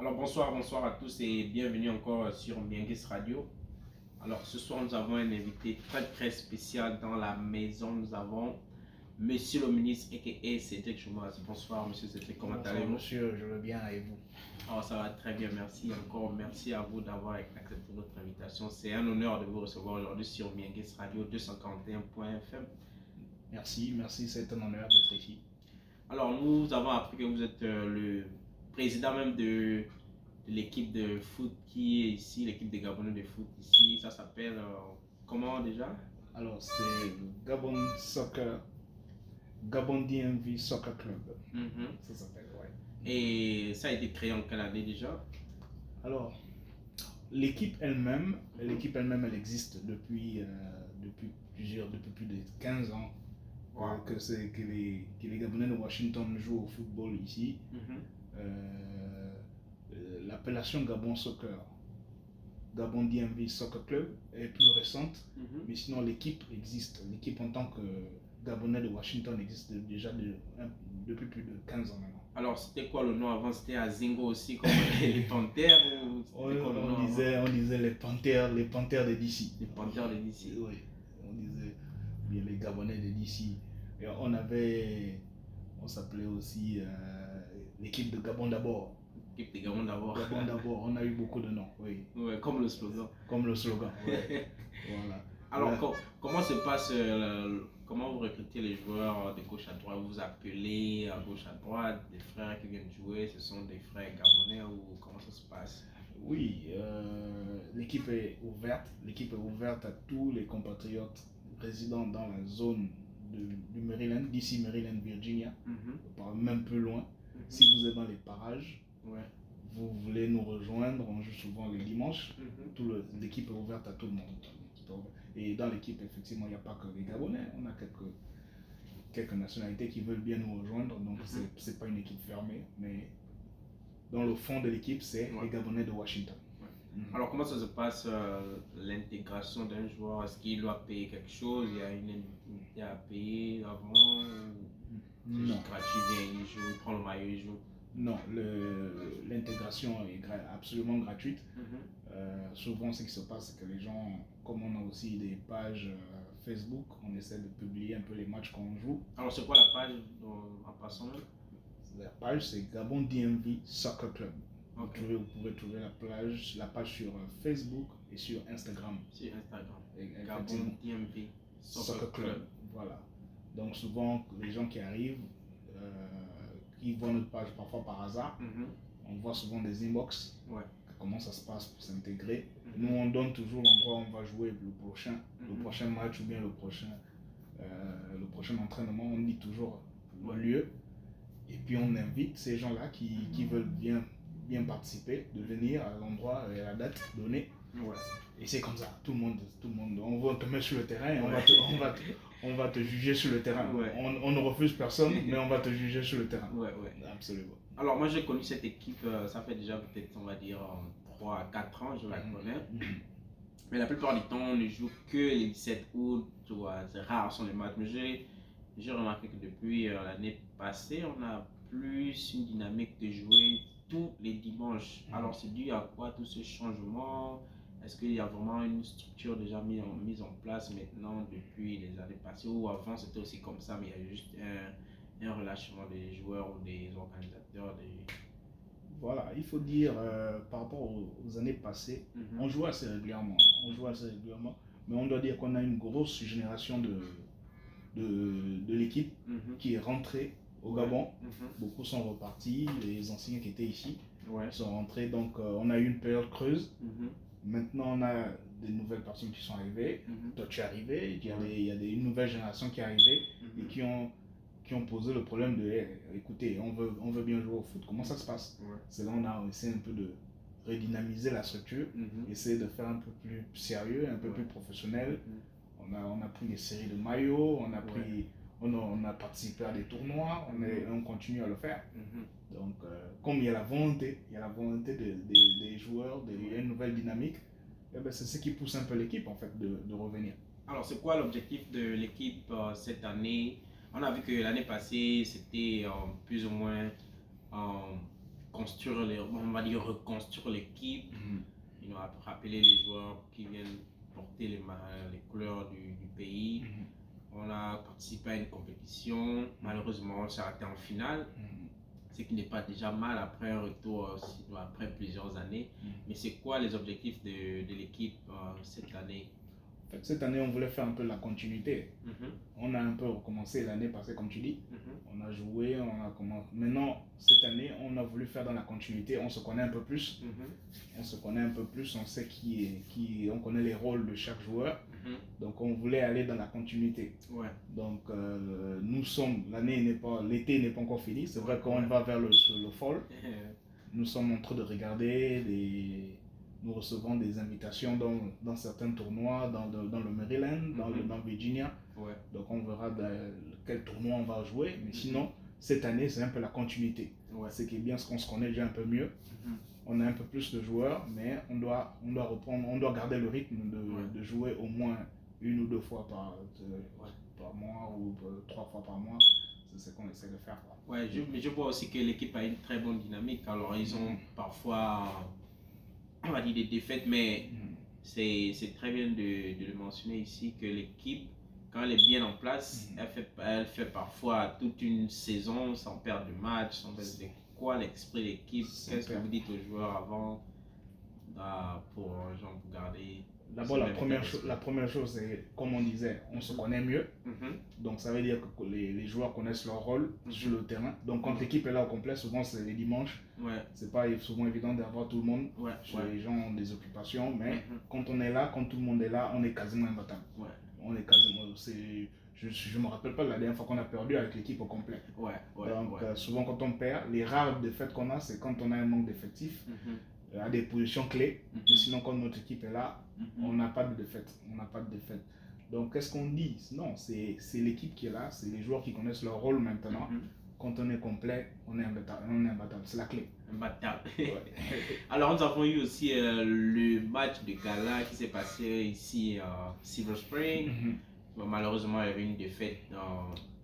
Alors bonsoir à tous et bienvenue encore sur Mienguis Radio. Alors ce soir nous avons un invité très spécial dans la maison. Nous avons Monsieur le ministre aka Cédric Choumas. Bonsoir Monsieur Cédric, comment allez-vous? Monsieur, je veux bien et vous? Oh, ça va très bien, merci. Encore merci à vous d'avoir accepté notre invitation. C'est un honneur de vous recevoir aujourd'hui sur Mienguis Radio 241.fm. Merci, c'est un honneur d'être ici. Alors nous avons appris que vous êtes le président même de l'équipe de foot qui est ici, l'équipe des Gabonais de foot ici. Ça s'appelle comment déjà? Alors c'est Gabon Soccer, Gabon DMV Soccer Club. Ça s'appelle, ouais. Et ça a été créé en quelle année déjà? Alors l'équipe elle-même, elle existe depuis plus de 15 ans. Wow. Que les Gabonais de Washington jouent au football ici. L'appellation Gabon Soccer, Gabon DMV Soccer Club est plus récente, mais sinon l'équipe existe. L'équipe en tant que Gabonais de Washington existe déjà depuis plus de 15 ans maintenant. Alors c'était quoi le nom avant? C'était Azingo aussi comme les Panthères on disait les Panthères de DC. Les Panthères de DC. Oui, on disait les Gabonais de DC. Et on s'appelait aussi l'équipe de Gabon d'abord. L'équipe de Gabon d'abord. Gabon d'abord, on a eu beaucoup de noms, oui. Ouais, comme le slogan. Ouais. Voilà. Alors, comment se passe, comment vous recrutez les joueurs de gauche à droite? Vous vous appelez à gauche à droite, des frères qui viennent jouer, ce sont des frères gabonais ou comment ça se passe? Oui, l'équipe est ouverte à tous les compatriotes résidant dans la zone du Maryland, d'ici Maryland, Virginia, même plus loin. Si vous êtes dans les parages, vous voulez nous rejoindre, on joue souvent le dimanche, l'équipe est ouverte à tout le monde. Et dans l'équipe, effectivement, il n'y a pas que les Gabonais, on a quelques nationalités qui veulent bien nous rejoindre, donc c'est pas une équipe fermée, mais dans le fond de l'équipe, c'est les Gabonais de Washington. Alors, comment ça se passe l'intégration d'un joueur? Est-ce qu'il doit payer quelque chose? Il y a une indemnité à payer avant? Non. C'est gratuit, il joue, il prend le maillot, il joue. Non, l'intégration est absolument gratuite. Souvent, ce qui se passe, c'est que les gens, comme on a aussi des pages Facebook, on essaie de publier un peu les matchs qu'on joue. Alors, c'est quoi la page en passant? La page, c'est Gabon DMV Soccer Club. Okay. Vous pouvez trouver la page sur Facebook et sur Instagram. Sur Instagram. Gabon DMV Soccer Club. Voilà. Donc, souvent, les gens qui arrivent, qui voient notre page parfois par hasard, on voit souvent des inbox. Comment ça se passe pour s'intégrer. Nous, on donne toujours l'endroit où on va jouer le prochain match ou bien le prochain entraînement. On dit toujours le lieu. Et puis, on invite ces gens-là qui veulent bien participer, de venir à l'endroit et à la date donnée. Et c'est comme ça, tout le monde, on va te mettre sur le terrain, on va te juger sur le terrain. On ne refuse personne, mais on va te juger sur le terrain. Absolument. Alors moi j'ai connu cette équipe, ça fait déjà peut-être on va dire 3 à 4 ans, je la connais. Mais la plupart du temps on ne joue que les 17 août, c'est rare sont les matchs. Mais j'ai remarqué que depuis l'année passée, on a plus une dynamique de jouer tous les dimanches. Alors c'est dû à quoi tout ce changement? Est-ce qu'il y a vraiment une structure déjà mise en place maintenant depuis les années passées, ou avant c'était aussi comme ça mais il y a juste un relâchement des joueurs ou des organisateurs Voilà, il faut dire par rapport aux années passées, on jouait assez régulièrement, mais on doit dire qu'on a une grosse génération de l'équipe qui est rentrée au Gabon. Beaucoup sont repartis, les anciens qui étaient ici sont rentrés, donc on a eu une période creuse. Maintenant, on a des nouvelles personnes qui sont arrivées. Toi, tu es arrivé. Il y a une nouvelle génération qui est arrivée et qui ont posé le problème de écoutez, on veut bien jouer au foot. Comment ça se passe? C'est là on a essayé un peu de redynamiser la structure, essayer de faire un peu plus sérieux, un peu plus professionnel. On a pris des séries de maillots, on a participé à des tournois, on continue à le faire. Donc, comme il y a la volonté des joueurs, il y a une nouvelle dynamique, c'est ce qui pousse un peu l'équipe en fait de revenir. Alors, c'est quoi l'objectif de l'équipe cette année? On a vu que l'année passée, c'était plus ou moins on va dire reconstruire l'équipe, rappeler les joueurs qui viennent porter les couleurs du pays. On a participé à une compétition, malheureusement on s'est arrêté en finale, ce qui n'est pas déjà mal après un retour, après plusieurs années. Mais c'est quoi les objectifs de l'équipe cette année? En fait, cette année, on voulait faire un peu la continuité. On a un peu recommencé l'année passée, comme tu dis. On a joué, on a commencé. Maintenant, cette année, on a voulu faire dans la continuité. On se connaît un peu plus. On se connaît un peu plus. On sait on connaît les rôles de chaque joueur. Donc, on voulait aller dans la continuité. Donc, l'été n'est pas encore fini. C'est vrai qu'on va vers le fall. Nous sommes en train de regarder nous recevons des invitations dans certains tournois, dans le Maryland, dans Virginia. Donc on verra quel tournoi on va jouer. Mais sinon, cette année, c'est un peu la continuité. Ce qui est bien, c'est qu'on se connaît déjà un peu mieux. On a un peu plus de joueurs, mais on doit garder le rythme de jouer au moins 1 ou 2 fois par mois ou 3 fois par mois. C'est ce qu'on essaie de faire. Mais je vois aussi que l'équipe a une très bonne dynamique. Alors ils ont parfois, on va dire, des défaites, mais c'est très bien de le mentionner ici que l'équipe, quand elle est bien en place, elle fait parfois toute une saison sans perdre de match. C'est quoi l'esprit d'équipe? Qu'est-ce que vous dites aux joueurs avant pour garder? D'abord, la première chose, c'est, comme on disait, on se connaît mieux. Donc, ça veut dire que les joueurs connaissent leur rôle sur le terrain. Donc, quand l'équipe est là au complet, souvent c'est les dimanches. C'est pas souvent évident d'avoir tout le monde. Les gens ont des occupations, mais quand on est là, quand tout le monde est là, on est quasiment imbattable. On est quasiment. Je me rappelle pas de la dernière fois qu'on a perdu avec l'équipe au complet. Donc, souvent, quand on perd, les rares défaites qu'on a, c'est quand on a un manque d'effectifs. À des positions clés, mais sinon quand notre équipe est là, on n'a pas de défaite. Donc qu'est-ce qu'on dit? Non, c'est l'équipe qui est là, c'est les joueurs qui connaissent leur rôle maintenant. Quand on est complet, on est imbattable. C'est la clé. Imbattable. Alors nous avons eu aussi le match de gala qui s'est passé ici à Silver Spring. Malheureusement, il y avait une défaite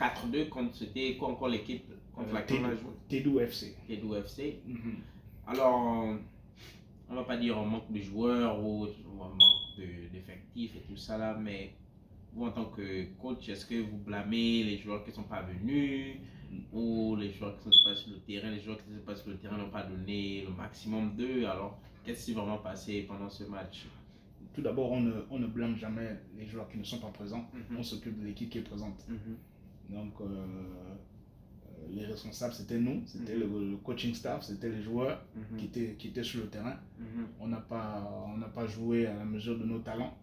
4-2 c'était encore l'équipe contre laquelle on a joué. T2 FC. Alors, on va pas dire un manque de joueurs ou un manque d'effectifs et tout ça là, mais vous en tant que coach, est-ce que vous blâmez les joueurs qui ne sont pas venus ou les joueurs qui ne sont pas sur le terrain? Les joueurs qui ne sont pas sur le terrain n'ont pas donné le maximum d'eux. Alors, qu'est-ce qui s'est vraiment passé pendant ce match? Tout d'abord, on ne blâme jamais les joueurs qui ne sont pas présents. On s'occupe de l'équipe qui est présente. Donc, les responsables, c'était nous, c'était le coaching staff, c'était les joueurs qui étaient sur le terrain. On n'a pas joué à la mesure de nos talents.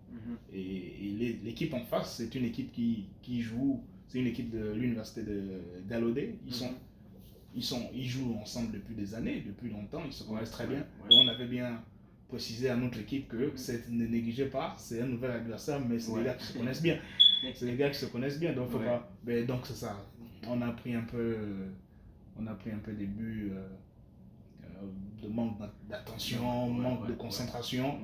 Et l'équipe en face, c'est une équipe qui joue, c'est une équipe de l'université de Gallaudet. Ils jouent ensemble depuis des années, depuis longtemps, ils se connaissent très bien. Et on avait bien précisé à notre équipe que ne négligez pas, c'est un nouvel adversaire, mais c'est des gars qui se connaissent bien. C'est des gars qui se connaissent bien, donc faut pas. Mais donc c'est ça. On a pris un peu des buts de manque d'attention, manque de concentration,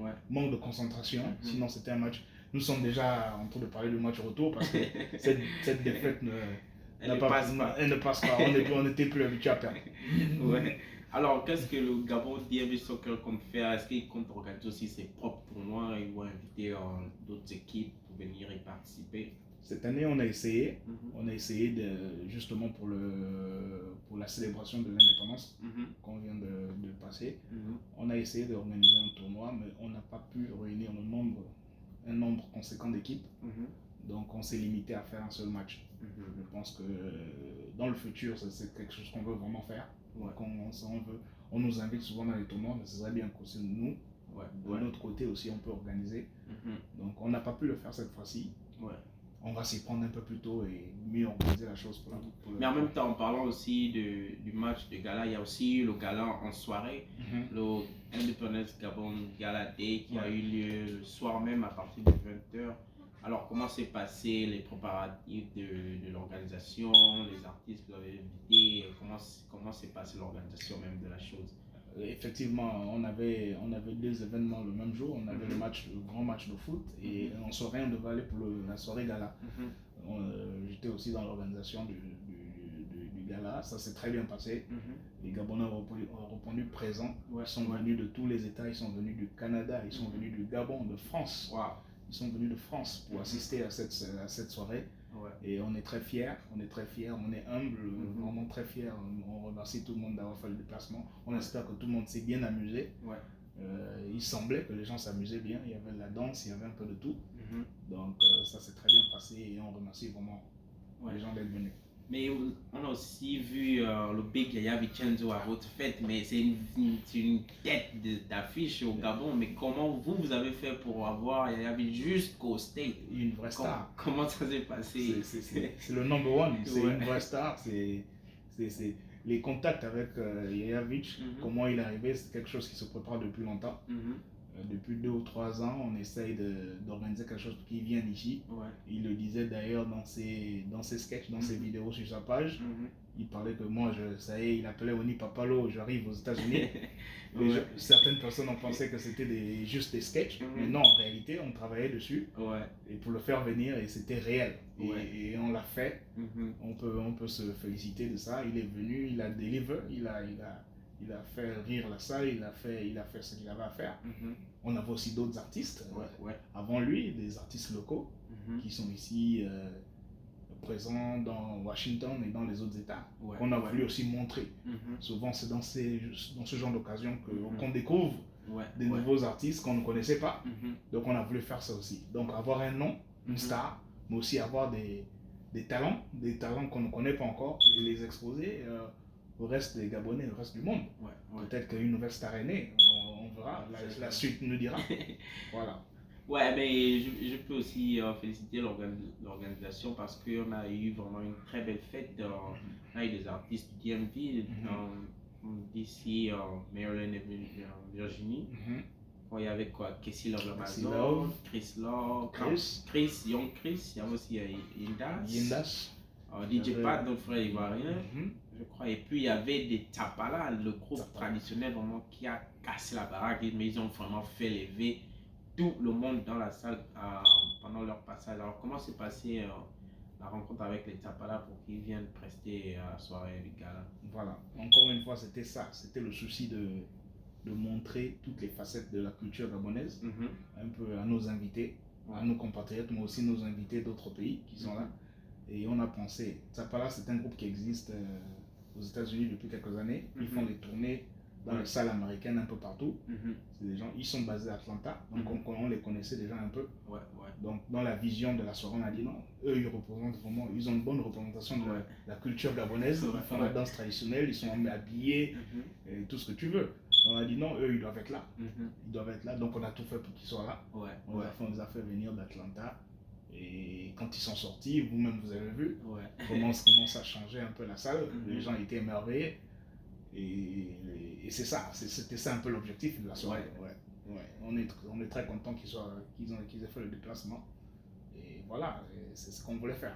Sinon c'était un match. Nous sommes déjà en train de parler du match retour parce que cette défaite elle ne passe pas. On n'était plus habitué à perdre. Alors, qu'est-ce que le Gabon DMV Soccer compte faire? Est-ce qu'il compte organiser aussi ses propres tournois? Ils vont inviter d'autres équipes pour venir y participer? Cette année, on a essayé. On a essayé justement pour la célébration de l'indépendance qu'on vient de passer. On a essayé d'organiser un tournoi, mais on n'a pas pu réunir un nombre conséquent d'équipes. Donc, on s'est limité à faire un seul match. Je pense que dans le futur, c'est quelque chose qu'on veut vraiment faire. Donc on nous invite souvent dans les tournois, mais ce serait bien qu'aussi nous, de notre côté aussi, on peut organiser. Donc on n'a pas pu le faire cette fois-ci. On va s'y prendre un peu plus tôt et mieux organiser la chose Mais en même temps, en parlant aussi du match de gala, il y a aussi le gala en soirée, le Independence Gabon Gala Day qui a eu lieu le soir même à partir de 20h. Alors, comment s'est passé les préparatifs de l'organisation, les artistes que vous avez invités, comment s'est passée l'organisation même de la chose? Effectivement, on avait 2 événements le même jour. On avait le grand match de foot et en soirée, on devait aller pour la soirée gala. J'étais aussi dans l'organisation du gala. Ça s'est très bien passé. Les Gabonais ont répondu présents. Ouais, ils sont venus de tous les États. Ils sont venus du Canada, ils sont venus du Gabon, de France. Wow. Ils sont venus de France pour assister à cette soirée. Ouais. Et on est très fiers, on est humble, vraiment très fiers. On remercie tout le monde d'avoir fait le déplacement. On espère que tout le monde s'est bien amusé. Ouais. Il semblait que les gens s'amusaient bien. Il y avait de la danse, il y avait un peu de tout. Donc ça s'est très bien passé et on remercie vraiment les gens d'être venus. Mais on a aussi vu le Big Yaya Vicenzo à votre fête, mais c'est une tête d'affiche au Gabon. Mais comment vous avez fait pour avoir Yaya jusqu'au State? Une vraie star. Comment ça s'est passé? C'est le number one, c'est une vraie star. C'est les contacts avec Yaya Vich, comment il est arrivé, c'est quelque chose qui se prépare depuis longtemps. Depuis 2 ou 3 ans, on essaye d'organiser quelque chose qui vient d'ici. Ouais. Il le disait d'ailleurs dans ses sketchs, dans ses vidéos sur sa page. Il parlait que moi, ça y est, il appelait Oni Papalo, j'arrive aux États-Unis. Certaines personnes ont pensé que c'était juste des sketchs, mais non, en réalité, on travaillait dessus et pour le faire venir, et c'était réel. Et on l'a fait. On peut se féliciter de ça. Il est venu, il a deliver, il a fait rire la salle, il a fait ce qu'il avait à faire. On avait aussi d'autres artistes avant lui, des artistes locaux qui sont ici présents dans Washington et dans les autres États, qu'on a voulu aussi montrer. Souvent, c'est dans ce genre d'occasion qu'on découvre des nouveaux artistes qu'on ne connaissait pas. Donc, on a voulu faire ça aussi. Donc, avoir un nom, une star, mais aussi avoir des talents qu'on ne connaît pas encore, et les exposer au reste des Gabonais, au reste du monde. Peut-être qu'une nouvelle star est née, on verra, la suite nous dira. Voilà. Ouais, mais je peux aussi féliciter l'organisation parce qu'on a eu vraiment une très belle fête. On a eu des artistes du DMV, d'ici, Maryland et Virginie. Il y avait quoi? Casey Love Amazon, Chris Love, Chris, Young Chris, il y avait aussi Yindas. DJ Pat, notre frère ivoirien, je crois. Et puis il y avait des Tapala, le groupe traditionnel vraiment qui a cassé la baraque, mais ils ont vraiment fait lever tout le monde dans la salle pendant leur passage. Alors comment s'est passée la rencontre avec les Tapala pour qu'ils viennent prester à la soirée du gala? Voilà, encore une fois c'était ça, c'était le souci de montrer toutes les facettes de la culture gabonaise, un peu à nos invités, à nos compatriotes, mais aussi nos invités d'autres pays qui sont là. Et on a pensé, Tapala c'est un groupe qui existe aux États-Unis depuis quelques années. Ils font des tournées dans les salles américaines un peu partout. C'est des gens, ils sont basés à Atlanta, donc on les connaissait déjà un peu. Donc dans la vision de la soirée, on a dit non, eux ils représentent vraiment, ils ont une bonne représentation de la culture gabonaise. Ils font la danse traditionnelle, ils sont habillés, et tout ce que tu veux. On a dit non, eux ils doivent être là. Ils doivent être là, donc on a tout fait pour qu'ils soient là. On les a fait venir d'Atlanta. Et quand ils sont sortis, vous-même vous avez vu comment ça changeait un peu la salle. Les gens étaient émerveillés. Et c'est ça, c'était ça un peu l'objectif de la soirée. On est très content qu'ils aient fait le déplacement. Et voilà, c'est ce qu'on voulait faire.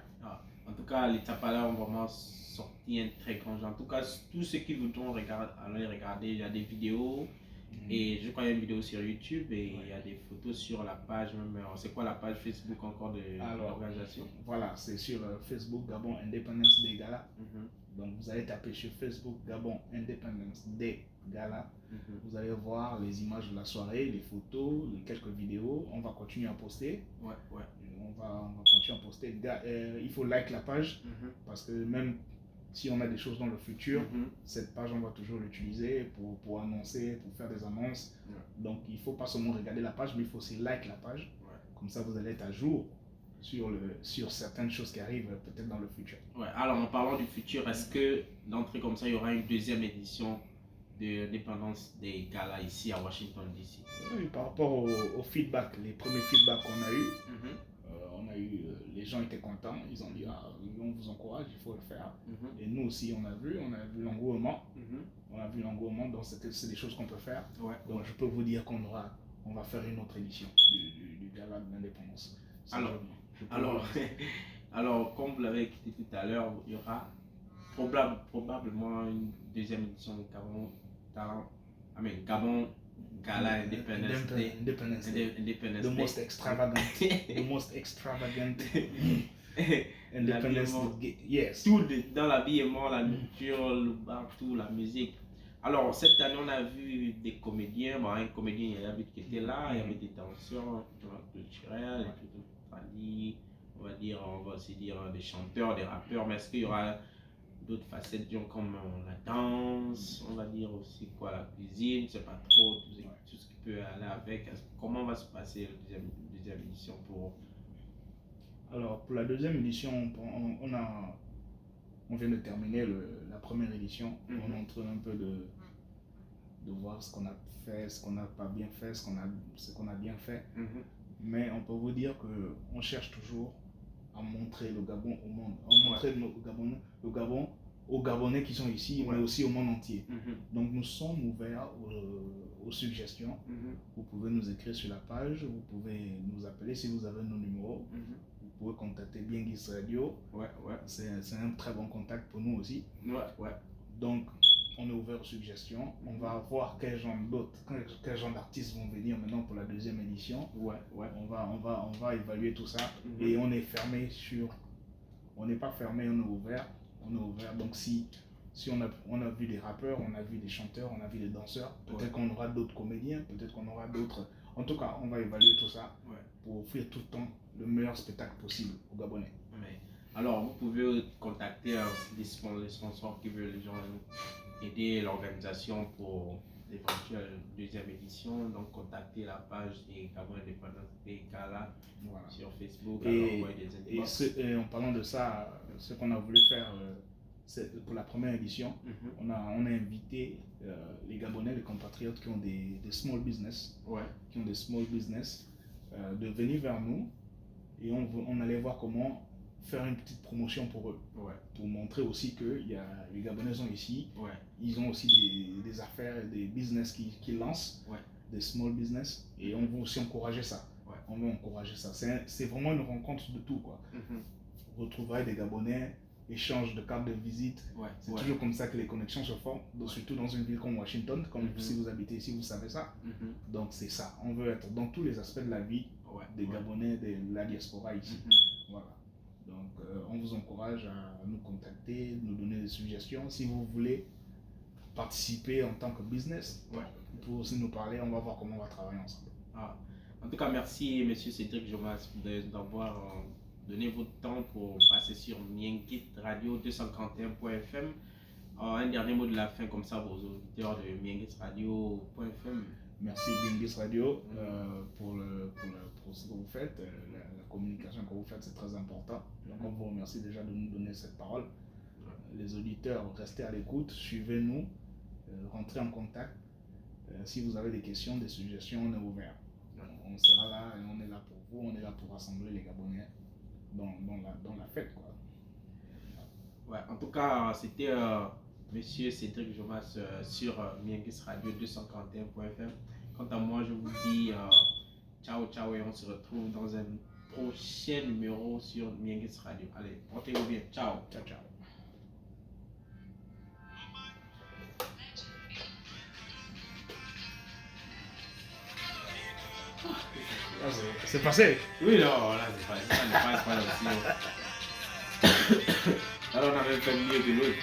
En tout cas, les Tapala ont vraiment sorti un très grand jeu. En tout cas, tous ceux qui voudront aller regarder, il y a des vidéos. Et je crois qu'il y a une vidéo sur YouTube et il y a des photos sur la page même. C'est quoi la page Facebook encore de l'organisation? Voilà, c'est sur Facebook Gabon Independence Day Gala. Donc vous allez taper sur Facebook Gabon Independence Day Gala. Vous allez voir les images de la soirée, les photos, quelques vidéos. On va continuer à poster. On va continuer à poster. Il faut like la page parce que même si on a des choses dans le futur, cette page on va toujours l'utiliser pour annoncer, pour faire des annonces. Donc il ne faut pas seulement regarder la page, mais il faut aussi like la page. Comme ça vous allez être à jour sur certaines choses qui arrivent peut-être dans le futur. Alors en parlant du futur, est-ce que d'entrée comme ça, il y aura une deuxième édition de l'indépendance des galas ici à Washington DC? Oui, par rapport au feedback, les premiers feedbacks qu'on a eu, les gens étaient contents, ils ont dit on vous encourage, il faut le faire. Et nous aussi on a vu l'engouement, donc c'est des choses qu'on peut faire. Donc je peux vous dire qu'on va faire une autre édition du gala de l'indépendance. Alors, comme vous l'avez expliqué tout à l'heure, il y aura probablement une deuxième édition de Gabon Gala Independence Day. The most extravagant Independence, yes. Tout dans l'habillement, la nourriture, le bar, tout, la musique. Alors, cette année, on a vu des comédiens. Bon, un comédien, il y avait qui était là, il y avait des tensions culturelles, et tout, on va dire, on va aussi dire des chanteurs, des rappeurs, mais est-ce qu'il y aura d'autres facettes, disons, comme la danse, on va dire aussi quoi, la cuisine, c'est pas trop, tout ce qui peut aller avec. Comment va se passer la deuxième édition pour... Alors, pour la deuxième édition, on vient de terminer la première édition. On est en train un peu de voir ce qu'on a fait, ce qu'on n'a pas bien fait, ce qu'on a bien fait. Mais on peut vous dire qu'on cherche toujours à montrer le Gabon au monde, à montrer le Gabon aux Gabonais qui sont ici, mais aussi au monde entier. Donc nous sommes ouverts aux suggestions. Vous pouvez nous écrire sur la page, vous pouvez nous appeler si vous avez nos numéros. Vous pouvez contacter Bienguis Radio. C'est un très bon contact pour nous aussi. Donc on est ouvert aux suggestions. On va voir quel genre d'artistes vont venir maintenant pour la deuxième édition. On va évaluer tout ça. Et on est fermé on n'est pas fermé, on est ouvert. Donc si on a vu des rappeurs, on a vu des chanteurs, on a vu des danseurs, peut-être qu'on aura d'autres comédiens, peut-être qu'on aura d'autres... En tout cas, on va évaluer tout ça pour offrir tout le temps le meilleur spectacle possible aux Gabonais. Alors, vous pouvez contacter les sponsors qui veulent aider l'organisation pour l'éventuelle deuxième édition. Donc, contactez la page des Gabon Indépendance des Kala sur Facebook. Et en parlant de ça, ce qu'on a voulu faire pour la première édition, on a invité les Gabonais, les compatriotes qui ont des small business, de venir vers nous et on allait voir comment faire une petite promotion pour eux, pour montrer aussi que les Gabonais sont ici, ils ont aussi des affaires, des business qui lancent, des small business, et on veut aussi encourager ça. On veut encourager ça. C'est vraiment une rencontre de tout, quoi. Retrouvailles des Gabonais, échange de cartes de visite. C'est toujours comme ça que les connexions se font, surtout dans une ville comme Washington, comme si vous habitez ici, vous savez ça. Donc c'est ça, on veut être dans tous les aspects de la vie des Gabonais, de la diaspora ici. Voilà. Donc on vous encourage à nous contacter, nous donner des suggestions. Si vous voulez participer en tant que business, pour aussi nous parler, on va voir comment on va travailler ensemble. En tout cas, merci Monsieur Cédric Jomas d'avoir donné votre temps pour passer sur Mienguis Radio 241.fm. Un dernier mot de la fin comme ça pour aux auditeurs de Mienguis Radio.fm. Merci Bienguis Radio pour ce que vous faites, la communication que vous faites, c'est très important. Donc on vous remercie déjà de nous donner cette parole. Les auditeurs, restez à l'écoute, suivez-nous, rentrez en contact. Si vous avez des questions, des suggestions, on est ouvert. On sera là et on est là pour vous, on est là pour rassembler les Gabonais dans la fête, quoi. En tout cas, c'était Monsieur Cédric Jomas sur Mienguis Radio 241.fm. Quant à moi, je vous dis ciao ciao et on se retrouve dans un prochain numéro sur Mienguis Radio. Allez, portez-vous bien. Ciao. Ciao, ciao. C'est passé. Oui, non, là c'est passé. Ça n'est pas aussi. Alors on avait fait mieux que l'autre.